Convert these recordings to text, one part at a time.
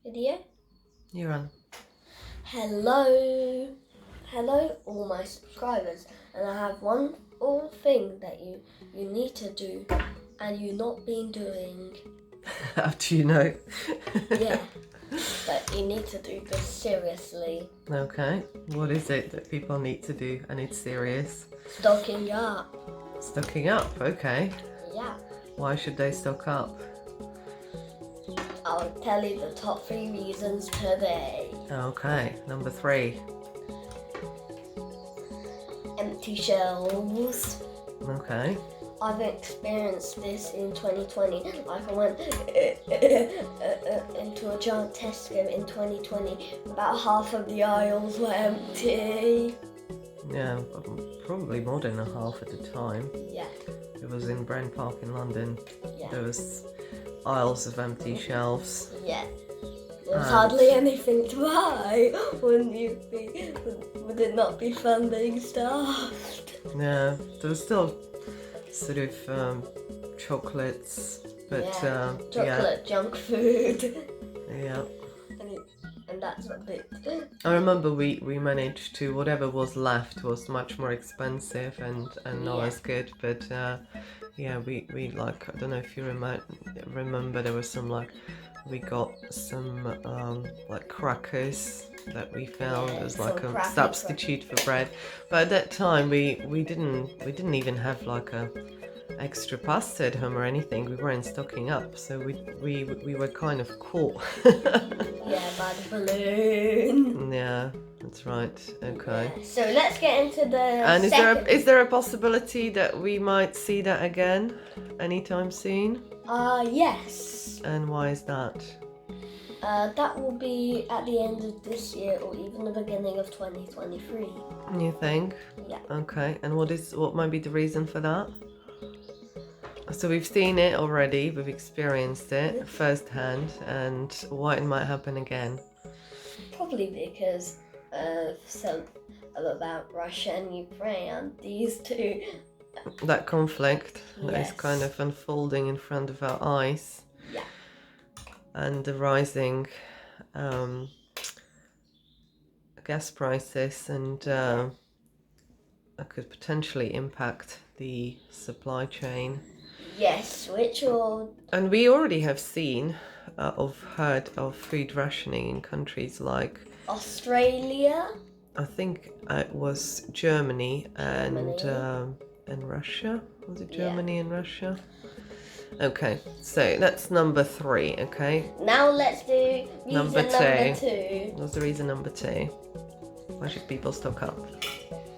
Video. You're on. Hello all my subscribers, and I have one more thing that you need to do and you've not been doing. How do you know? Yeah, but you need to do this seriously. Okay. What is it that people need to do? And it's serious. Stocking up. Stocking up. Okay. Yeah. Why should they stock up? I'll tell you the top 3 reasons today. Okay. Number 3. Empty shelves. Okay. I've experienced this in 2020. Like I went into a giant Tesco in 2020. About half of the aisles were empty. Yeah, probably more than a half at the time. Yeah. It was in Brent Park in London. Yeah. There was aisles of empty shelves. Yeah. There was hardly anything to buy. Would it not be fun being starved? Yeah, there was still sort of chocolates, but chocolate, junk food. Yeah. And that's a bit. I remember we managed to, whatever was left was much more expensive and not as good, but we like, I don't know if you remember there was some we got some like crackers that we found as like a substitute for bread, but at that time we didn't even have like a extra pasta at home or anything. We weren't stocking up, so we were kind of caught. Yeah, by the balloon. Yeah, that's right. Okay. Yeah. So let's get into the. And is there a possibility that we might see that again anytime soon? Yes. And why is that? That will be at the end of this year or even the beginning of 2023. You think? Yeah. Okay. And what might be the reason for that? So we've seen it already, we've experienced it firsthand, and why it might happen again? Probably because of some about Russia and Ukraine, these two. That conflict that Yes. is kind of unfolding in front of our eyes. Yeah. And the rising gas prices and that could potentially impact the supply chain. Yes, which will. And we already have seen heard of food rationing in countries like Australia. I think it was Germany and Russia. Was it Germany and Russia? Okay, so that's number 3. Okay. Now let's do reason number 2. What's the reason number 2? Why should people stock up?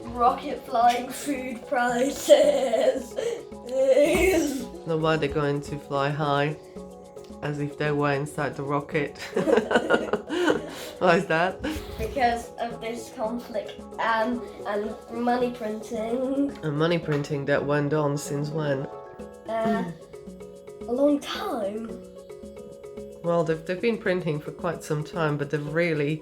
Rocket flying food prices. No, why they're going to fly high, as if they were inside the rocket. Why is that? Because of this conflict and money printing. And money printing that went on since when? A long time. Well, they've been printing for quite some time, but they've really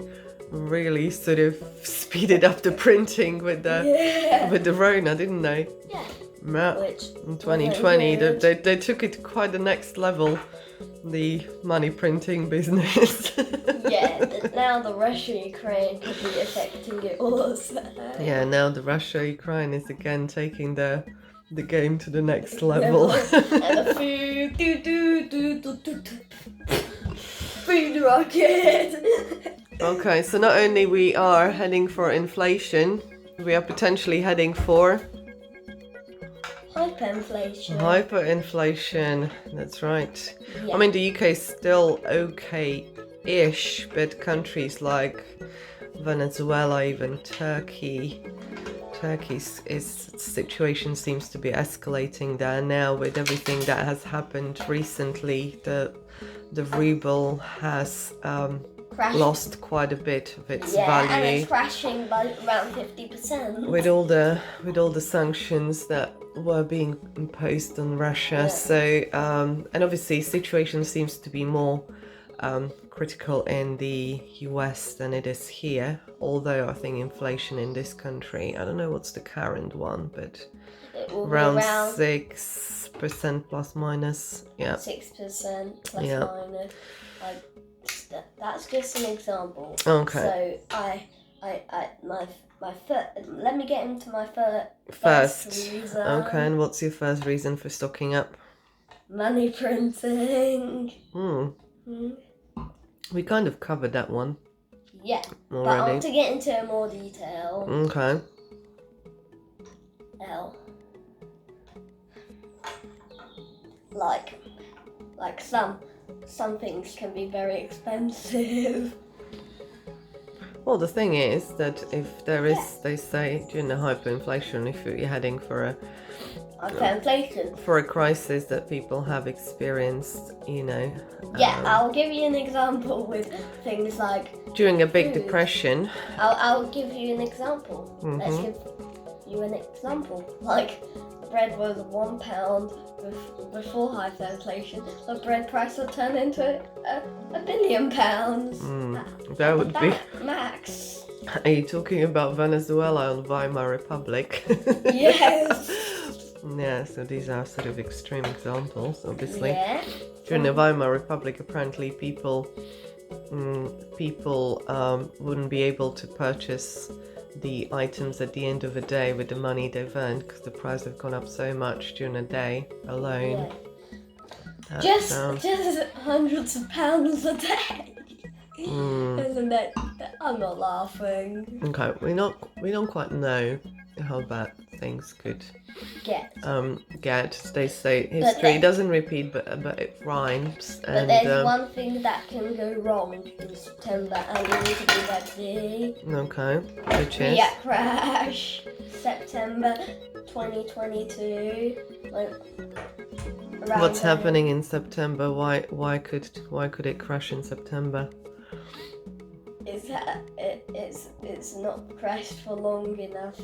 sort of speeded up the printing with the Rona, didn't they? Yeah. Which in 2020 they took it quite the next level, the money printing business. Yeah, now the Russia-Ukraine could be affecting it also. Yeah, now the Russia-Ukraine is again taking the game to the next level. And the food rocket. Okay, so not only we are heading for inflation, we are potentially heading for hyperinflation. That's right. Yeah. I mean, the UK is still okay-ish, but countries like Venezuela, even Turkey's situation seems to be escalating there now with everything that has happened recently. The ruble has lost quite a bit of its value. And it's crashing by around 50%. With all the sanctions that were being imposed on Russia. Yeah. So and obviously situation seems to be more critical in the US than it is here, although I think inflation in this country, I don't know what's the current one, but around 6% plus minus. Yeah. 6% plus minus. Like That's just an example. Okay. So my first. Let me get into my First. reason. Okay, and what's your first reason for stocking up? Money printing. We kind of covered that one. Yeah, already. but I want to get into more detail. Okay. Like some things can be very expensive. Well, the thing is that if there is, they say during the hyperinflation, if you're heading for a Hyperinflation. For a crisis that people have experienced, Yeah, I'll give you an example with things like during a big food. depression. I'll give you an example. Let's give you an example. Like bread was £1 before hyperinflation. The bread price would turn into £1 billion. That would be max. Are you talking about Venezuela and Weimar Republic? Yes. Yeah, so these are sort of extreme examples, obviously. Yeah. During the Weimar Republic, apparently people wouldn't be able to purchase the items at the end of the day with the money they've earned because the price have gone up so much during a day alone. Yeah. Just hundreds of pounds a day. Isn't it? I'm not laughing. Okay, we don't quite know how bad things could get. They say history doesn't repeat, but it rhymes. But there's one thing that can go wrong in September, and you need to be ready. Okay, which is Yeah, crash. September 2022. What's happening in September? Why could it crash in September? It's not crashed for long enough.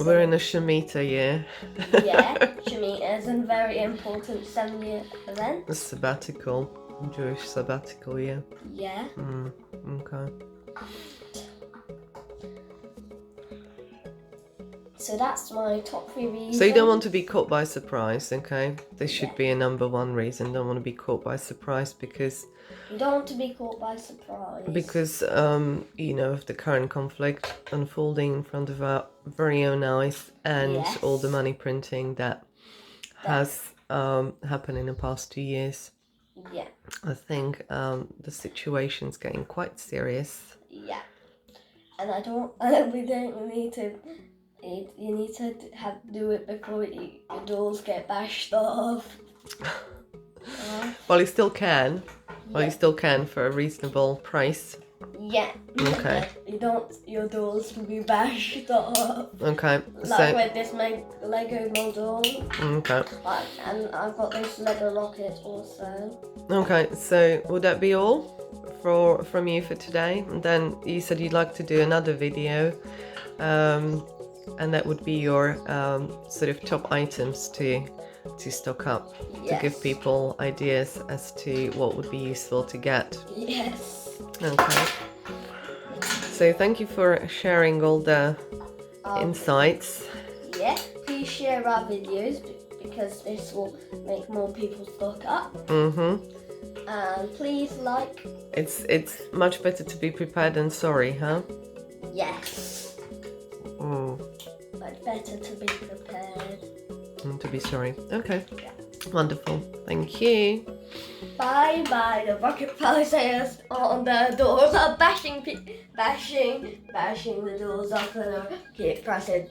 We're in a Shemitah year. Yeah, Shemitah is a very important 7-year event. A sabbatical, Jewish sabbatical year. Yeah. Okay. So that's my top 3 reasons. So you don't want to be caught by surprise, okay? This should be a number 1 reason. Don't want to be caught by surprise because you don't want to be caught by surprise. Because of the current conflict unfolding in front of our very own eyes and all the money printing that has happened in the past 2 years. Yeah. I think the situation's getting quite serious. Yeah. And we don't need to. You need to do it before your doors get bashed off. Well, you still can. Well, you still can for a reasonable price. Yeah. Okay. Your doors will be bashed off. Okay. Like with this Lego model. Okay. And I've got this Lego rocket also. Okay. So would that be all from you for today? And then you said you'd like to do another video. And that would be your sort of top items to stock up, to give people ideas as to what would be useful to get. Yes. Okay. So thank you for sharing all the insights. Yeah, please share our videos because this will make more people stock up. And please like. It's much better to be prepared than sorry, huh? Yes. Much better to be prepared. To be sorry. Okay. Yeah. Wonderful. Thank you. Bye bye. The rocket palisades on the doors are bashing the doors. I'm gonna keep pressing.